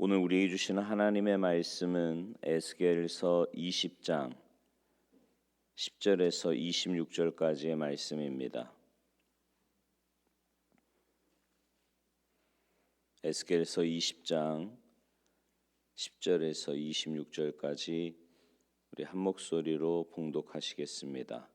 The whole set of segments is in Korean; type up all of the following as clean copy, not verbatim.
오늘 우리에게 주시는 하나님의 말씀은 에스겔서 20장 10절에서 26절까지의 말씀입니다. 에스겔서 20장 10절에서 26절까지 우리 한 목소리로 봉독하시겠습니다.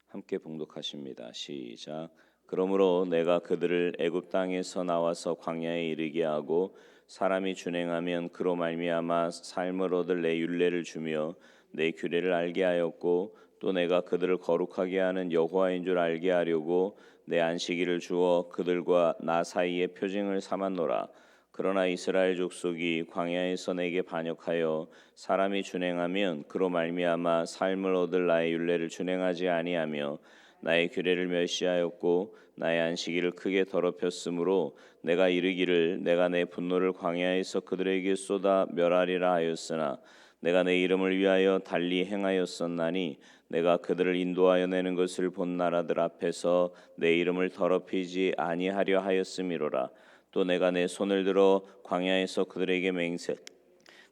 함께 봉독하십니다. 시작. 그러므로 내가 그들을 애굽 땅에서 나와서 광야에 이르게 하고 사람이 준행하면 그로 말미암아 삶을 얻을 내 율례를 주며 내 규례를 알게 하였고 또 내가 그들을 거룩하게 하는 여호와인 줄 알게 하려고 내 안식일을 주어 그들과 나 사이에 표징을 삼았노라. 그러나 이스라엘 족속이 광야에서 내게 반역하여 사람이 준행하면 그로 말미암아 삶을 얻을 나의 율례를 준행하지 아니하며 나의 규례를 멸시하였고 나의 안식일을 크게 더럽혔으므로 내가 이르기를 내가 내 분노를 광야에서 그들에게 쏟아 멸하리라 하였으나 내가 내 이름을 위하여 달리 행하였었나니 내가 그들을 인도하여 내는 것을 본 나라들 앞에서 내 이름을 더럽히지 아니하려 하였음이로라. 또 내가 내 손을 들어 광야에서 그들에게 맹세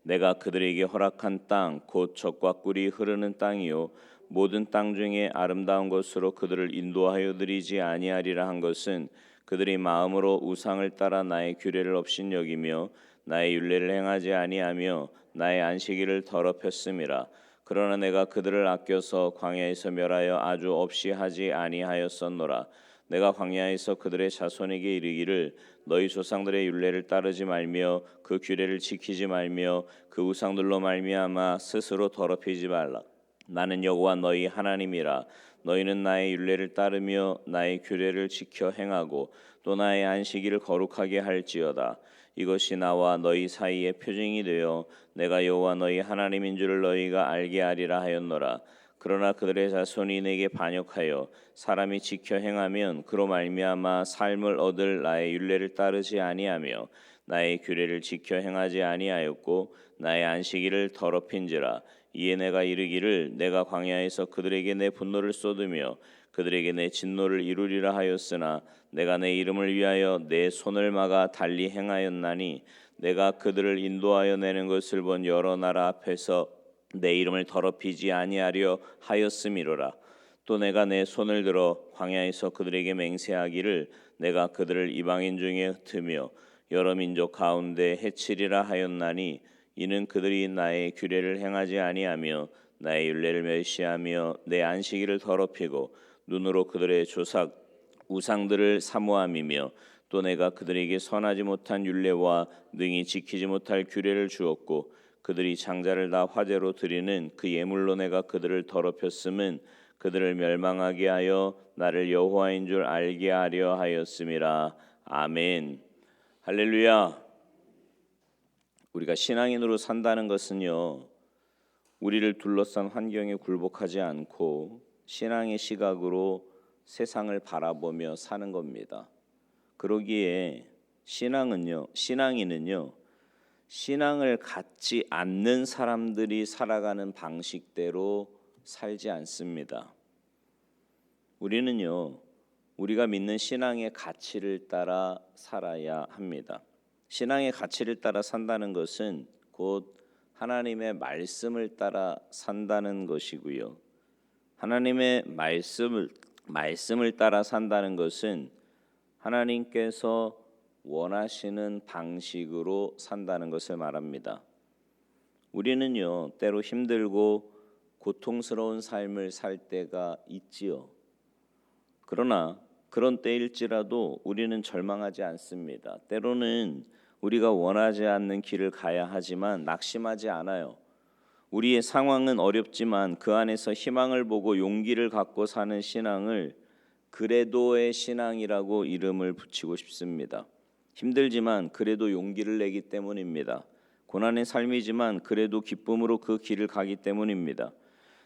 내가 그들에게 허락한 땅 곧 젖과 꿀이 흐르는 땅이요 모든 땅 중에 아름다운 것으로 그들을 인도하여 드리지 아니하리라 한 것은 그들이 마음으로 우상을 따라 나의 규례를 업신여기며 나의 율례를 행하지 아니하며 나의 안식일을 더럽혔음이라. 그러나 내가 그들을 아껴서 광야에서 멸하여 아주 없이 하지 아니하였었노라. 내가 광야에서 그들의 자손에게 이르기를 너희 조상들의 율례를 따르지 말며 그 규례를 지키지 말며 그 우상들로 말미암아 스스로 더럽히지 말라. 나는 여호와 너희 하나님이라. 너희는 나의 율례를 따르며 나의 규례를 지켜 행하고 또 나의 안식일을 거룩하게 할지어다. 이것이 나와 너희 사이에 표징이 되어 내가 여호와 너희 하나님인 줄을 너희가 알게 하리라 하였노라. 그러나 그들의 자손이 내게 반역하여 사람이 지켜 행하면 그로 말미암아 삶을 얻을 나의 율례를 따르지 아니하며 나의 규례를 지켜 행하지 아니하였고 나의 안식일을 더럽힌지라. 이에 내가 이르기를 내가 광야에서 그들에게 내 분노를 쏟으며 그들에게 내 진노를 이루리라 하였으나 내가 내 이름을 위하여 내 손을 막아 달리 행하였나니 내가 그들을 인도하여 내는 것을 본 여러 나라 앞에서 내 이름을 더럽히지 아니하려 하였음이로라. 또 내가 내 손을 들어 광야에서 그들에게 맹세하기를 내가 그들을 이방인 중에 흩으며 여러 민족 가운데 해치리라 하였나니 이는 그들이 나의 규례를 행하지 아니하며 나의 율례를 멸시하며 내 안식일을 더럽히고 눈으로 그들의 조상 우상들을 사모함이며 또 내가 그들에게 선하지 못한 율례와 능히 지키지 못할 규례를 주었고 그들이 장자를 다 화제로 드리는 그 예물로 내가 그들을 더럽혔음은 그들을 멸망하게 하여 나를 여호와인 줄 알게 하려 하였음이라. 아멘. 할렐루야. 우리가 신앙인으로 산다는 것은요, 우리를 둘러싼 환경에 굴복하지 않고 신앙의 시각으로 세상을 바라보며 사는 겁니다. 그러기에 신앙인은요 신앙을 갖지 않는 사람들이 살아가는 방식대로 살지 않습니다. 우리는요 우리가 믿는 신앙의 가치를 따라 살아야 합니다. 신앙의 가치를 따라 산다는 것은 곧 하나님의 말씀을 따라 산다는 것이고요. 하나님의 말씀을 따라 산다는 것은 하나님께서 원하시는 방식으로 산다는 것을 말합니다. 우리는요 때로 힘들고 고통스러운 삶을 살 때가 있지요. 그러나 그런 때일지라도 우리는 절망하지 않습니다. 때로는 우리가 원하지 않는 길을 가야 하지만 낙심하지 않아요. 우리의 상황은 어렵지만 그 안에서 희망을 보고 용기를 갖고 사는 신앙을 그래도의 신앙이라고 이름을 붙이고 싶습니다. 힘들지만 그래도 용기를 내기 때문입니다. 고난의 삶이지만 그래도 기쁨으로 그 길을 가기 때문입니다.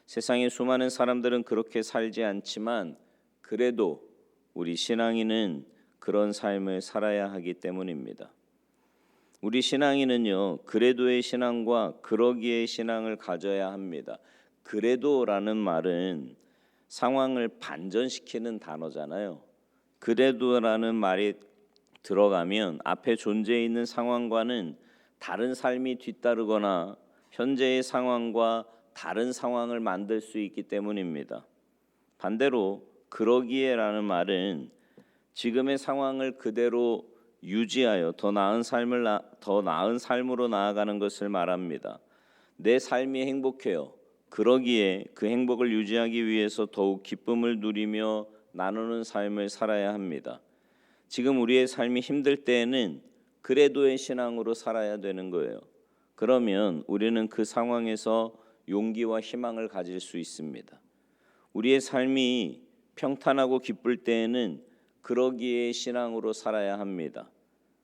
세상의 수많은 사람들은 그렇게 살지 않지만 그래도 우리 신앙인은 그런 삶을 살아야 하기 때문입니다. 우리 신앙인은요 그래도의 신앙과 그러기의 신앙을 가져야 합니다. 그래도라는 말은 상황을 반전시키는 단어잖아요. 그래도라는 말이 들어가면 앞에 존재해 있는 상황과는 다른 삶이 뒤따르거나 현재의 상황과 다른 상황을 만들 수 있기 때문입니다. 반대로 그러기에라는 말은 지금의 상황을 그대로 유지하여 더 나은 삶으로 나아가는 것을 말합니다. 내 삶이 행복해요. 그러기에 그 행복을 유지하기 위해서 더욱 기쁨을 누리며 나누는 삶을 살아야 합니다. 지금 우리의 삶이 힘들 때에는 그래도의 신앙으로 살아야 되는 거예요. 그러면 우리는 그 상황에서 용기와 희망을 가질 수 있습니다. 우리의 삶이 평탄하고 기쁠 때에는 그러기에 신앙으로 살아야 합니다.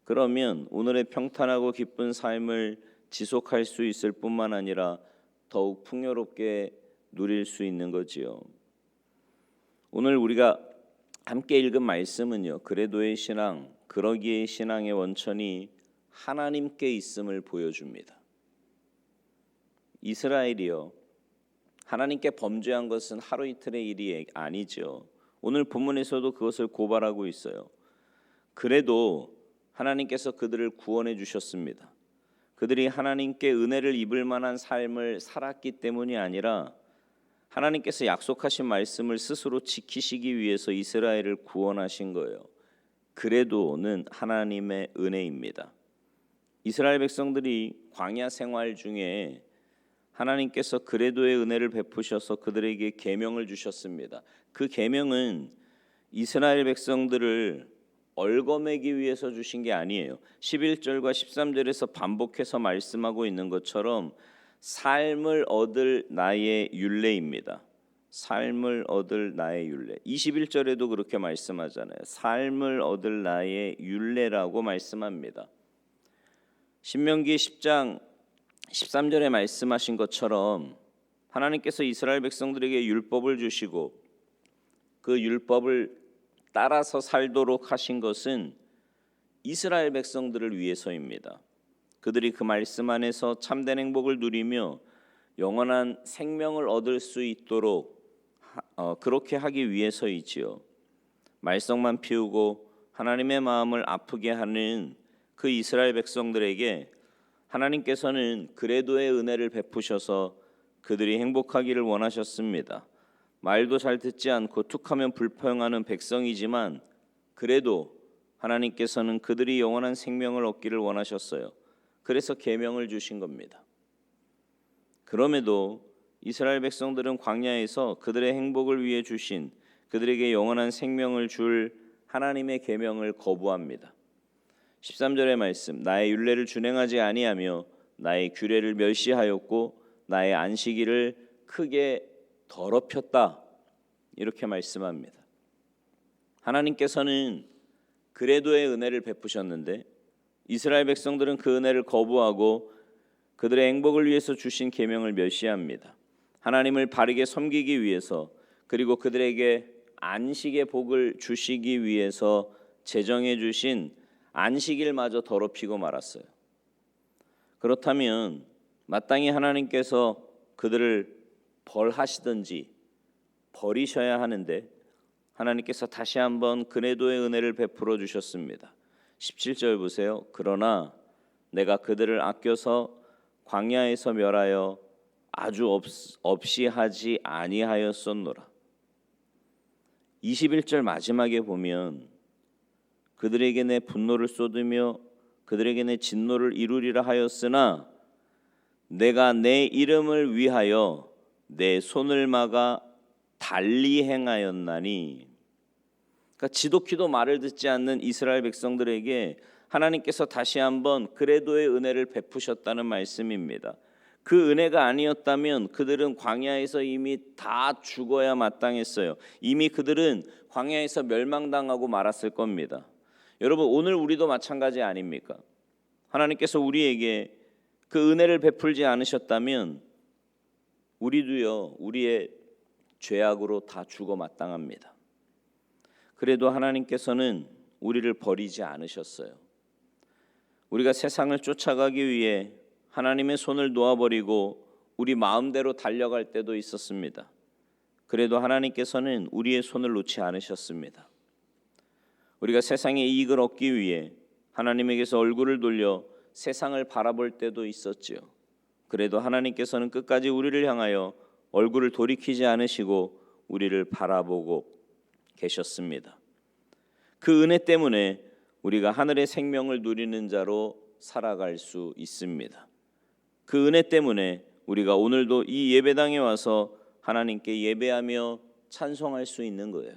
그러면 오늘의 평탄하고 기쁜 삶을 지속할 수 있을 뿐만 아니라 더욱 풍요롭게 누릴 수 있는 거지요. 오늘 우리가 함께 읽은 말씀은요, 그래도의 신앙, 그러기의 신앙의 원천이 하나님께 있음을 보여줍니다. 이스라엘이요, 하나님께 범죄한 것은 하루 이틀의 일이 아니죠. 오늘 본문에서도 그것을 고발하고 있어요. 그래도 하나님께서 그들을 구원해 주셨습니다. 그들이 하나님께 은혜를 입을 만한 삶을 살았기 때문이 아니라 하나님께서 약속하신 말씀을 스스로 지키시기 위해서 이스라엘을 구원하신 거예요. 그래도는 하나님의 은혜입니다. 이스라엘 백성들이 광야 생활 중에 하나님께서 그래도의 은혜를 베푸셔서 그들에게 계명을 주셨습니다. 그 계명은 이스라엘 백성들을 얽어매기 위해서 주신 게 아니에요. 11절과 13절에서 반복해서 말씀하고 있는 것처럼 삶을 얻을 나의 율례입니다. 삶을 얻을 나의 율례. 21절에도 그렇게 말씀하잖아요. 삶을 얻을 나의 율례라고 말씀합니다. 신명기 10장 13절에 말씀하신 것처럼 하나님께서 이스라엘 백성들에게 율법을 주시고 그 율법을 따라서 살도록 하신 것은 이스라엘 백성들을 위해서입니다. 그들이 그 말씀 안에서 참된 행복을 누리며 영원한 생명을 얻을 수 있도록 그렇게 하기 위해서이지요. 말썽만 피우고 하나님의 마음을 아프게 하는 그 이스라엘 백성들에게 하나님께서는 그래도의 은혜를 베푸셔서 그들이 행복하기를 원하셨습니다. 말도 잘 듣지 않고 툭하면 불평하는 백성이지만 그래도 하나님께서는 그들이 영원한 생명을 얻기를 원하셨어요. 그래서 계명을 주신 겁니다. 그럼에도 이스라엘 백성들은 광야에서 그들의 행복을 위해 주신 그들에게 영원한 생명을 줄 하나님의 계명을 거부합니다. 13절의 말씀, 나의 율례를 준행하지 아니하며 나의 규례를 멸시하였고 나의 안식일을 크게 더럽혔다, 이렇게 말씀합니다. 하나님께서는 그래도의 은혜를 베푸셨는데 이스라엘 백성들은 그 은혜를 거부하고 그들의 행복을 위해서 주신 계명을 멸시합니다. 하나님을 바르게 섬기기 위해서 그리고 그들에게 안식의 복을 주시기 위해서 제정해 주신 안식일마저 더럽히고 말았어요. 그렇다면 마땅히 하나님께서 그들을 벌하시든지 버리셔야 하는데 하나님께서 다시 한번 그래도의 은혜를 베풀어 주셨습니다. 17절 보세요. 그러나 내가 그들을 아껴서 광야에서 멸하여 아주 없이 하지 아니하였었노라. 21절 마지막에 보면 그들에게 내 분노를 쏟으며 그들에게 내 진노를 이루리라 하였으나 내가 내 이름을 위하여 내 손을 막아 달리 행하였나니. 그러니까 지독히도 말을 듣지 않는 이스라엘 백성들에게 하나님께서 다시 한번 그래도의 은혜를 베푸셨다는 말씀입니다. 그 은혜가 아니었다면 그들은 광야에서 이미 다 죽어야 마땅했어요. 이미 그들은 광야에서 멸망당하고 말았을 겁니다. 여러분, 오늘 우리도 마찬가지 아닙니까? 하나님께서 우리에게 그 은혜를 베풀지 않으셨다면 우리도요, 우리의 죄악으로 다 죽어 마땅합니다. 그래도 하나님께서는 우리를 버리지 않으셨어요. 우리가 세상을 쫓아가기 위해 하나님의 손을 놓아버리고 우리 마음대로 달려갈 때도 있었습니다. 그래도 하나님께서는 우리의 손을 놓지 않으셨습니다. 우리가 세상의 이익을 얻기 위해 하나님에게서 얼굴을 돌려 세상을 바라볼 때도 있었지요. 그래도 하나님께서는 끝까지 우리를 향하여 얼굴을 돌이키지 않으시고 우리를 바라보고 계셨습니다. 그 은혜 때문에 우리가 하늘의 생명을 누리는 자로 살아갈 수 있습니다. 그 은혜 때문에 우리가 오늘도 이 예배당에 와서 하나님께 예배하며 찬송할 수 있는 거예요.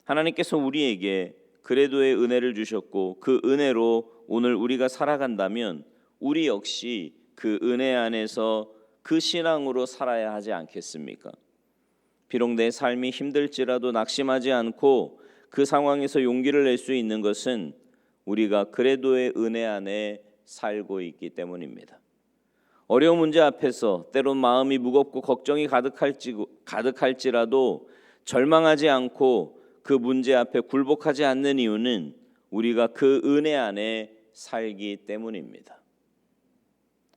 하나님께서 우리에게 그래도의 은혜를 주셨고 그 은혜로 오늘 우리가 살아간다면 우리 역시 그 은혜 안에서 그 신앙으로 살아야 하지 않겠습니까? 비록 내 삶이 힘들지라도 낙심하지 않고 그 상황에서 용기를 낼 수 있는 것은 우리가 그래도의 은혜 안에 살고 있기 때문입니다. 어려운 문제 앞에서 때론 마음이 무겁고 걱정이 가득할지라도 절망하지 않고 그 문제 앞에 굴복하지 않는 이유는 우리가 그 은혜 안에 살기 때문입니다.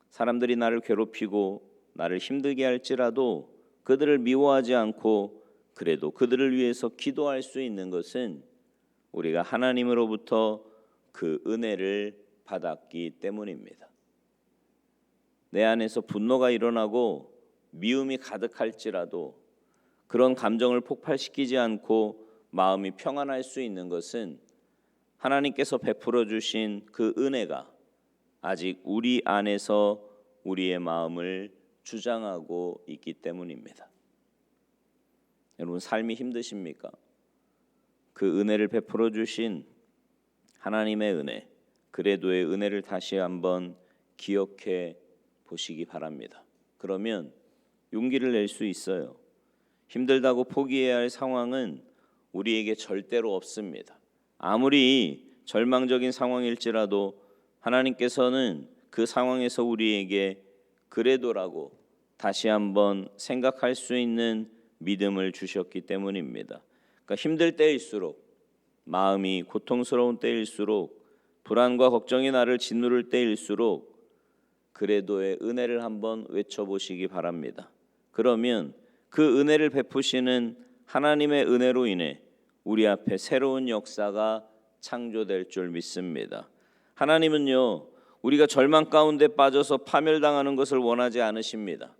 사람들이 나를 괴롭히고 나를 힘들게 할지라도 그들을 미워하지 않고 그래도 그들을 위해서 기도할 수 있는 것은 우리가 하나님으로부터 그 은혜를 받았기 때문입니다. 내 안에서 분노가 일어나고 미움이 가득할지라도 그런 감정을 폭발시키지 않고 마음이 평안할 수 있는 것은 하나님께서 베풀어 주신 그 은혜가 아직 우리 안에서 우리의 마음을 주장하고 있기 때문입니다. 여러분, 삶이 힘드십니까? 그 은혜를 베풀어 주신 하나님의 은혜, 그래도의 은혜를 다시 한번 기억해 보시기 바랍니다. 그러면 용기를 낼 수 있어요. 힘들다고 포기해야 할 상황은 우리에게 절대로 없습니다. 아무리 절망적인 상황일지라도 하나님께서는 그 상황에서 우리에게 그래도라고 다시 한번 생각할 수 있는 믿음을 주셨기 때문입니다. 그러니까 힘들 때일수록, 마음이 고통스러운 때일수록, 불안과 걱정이 나를 짓누를 때일수록 그래도의 은혜를 한번 외쳐보시기 바랍니다. 그러면 그 은혜를 베푸시는 하나님의 은혜로 인해 우리 앞에 새로운 역사가 창조될 줄 믿습니다. 하나님은요, 우리가 절망 가운데 빠져서 파멸당하는 것을 원하지 않으십니다.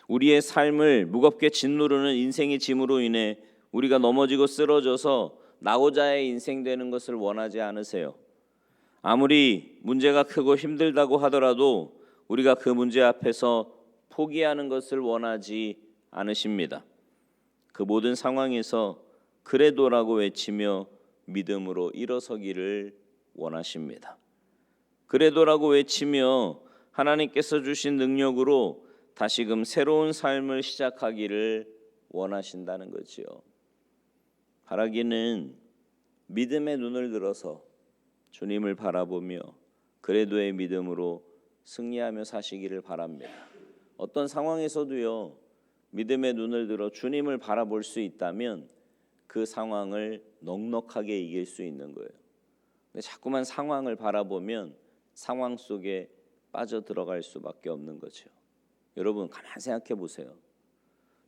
우리의 삶을 무겁게 짓누르는 인생의 짐으로 인해 우리가 넘어지고 쓰러져서 낙오자의 인생 되는 것을 원하지 않으세요. 아무리 문제가 크고 힘들다고 하더라도 우리가 그 문제 앞에서 포기하는 것을 원하지 않으십니다. 그 모든 상황에서 그래도라고 외치며 믿음으로 일어서기를 원하십니다. 그래도라고 외치며 하나님께서 주신 능력으로 다시금 새로운 삶을 시작하기를 원하신다는 거지요. 바라기는 믿음의 눈을 들어서 주님을 바라보며 그래도의 믿음으로 승리하며 사시기를 바랍니다. 어떤 상황에서도요, 믿음의 눈을 들어 주님을 바라볼 수 있다면 그 상황을 넉넉하게 이길 수 있는 거예요. 근데 자꾸만 상황을 바라보면 상황 속에 빠져들어갈 수밖에 없는 거죠. 여러분, 가만히 생각해 보세요.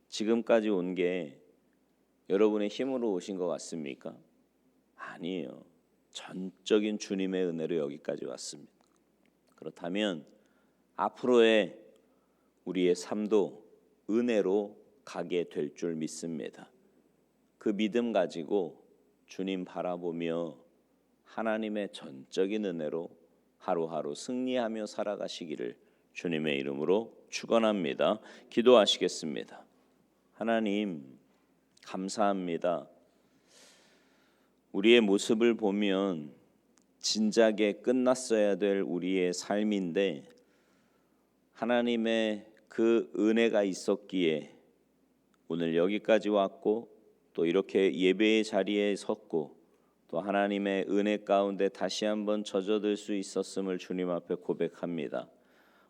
지금까지 온 게 여러분의 힘으로 오신 것 같습니까? 아니에요. 전적인 주님의 은혜로 여기까지 왔습니다. 그렇다면 앞으로의 우리의 삶도 은혜로 가게 될 줄 믿습니다. 그 믿음 가지고 주님 바라보며 하나님의 전적인 은혜로 하루하루 승리하며 살아가시기를 주님의 이름으로 축원합니다. 기도하시겠습니다. 하나님, 감사합니다. 우리의 모습을 보면 진작에 끝났어야 될 우리의 삶인데 하나님의 그 은혜가 있었기에 오늘 여기까지 왔고 또 이렇게 예배의 자리에 섰고 또 하나님의 은혜 가운데 다시 한번 젖어들 수 있었음을 주님 앞에 고백합니다.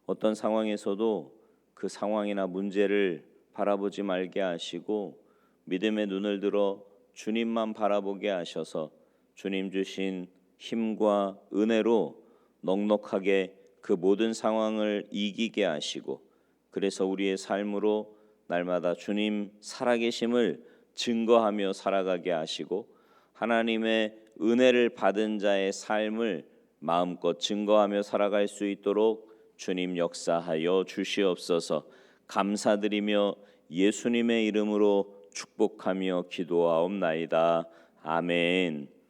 어떤 상황에서도 그 상황이나 문제를 바라보지 말게 하시고 믿음의 눈을 들어 주님만 바라보게 하셔서 주님 주신 힘과 은혜로 넉넉하게 그 모든 상황을 이기게 하시고 그래서 우리의 삶으로 날마다 주님 살아계심을 증거하며 살아가게 하시고 하나님의 은혜를 받은 자의 삶을 마음껏 증거하며 살아갈 수 있도록 주님 역사하여 주시옵소서. 감사드리며 예수님의 이름으로 축복하며 기도하옵나이다. 아멘.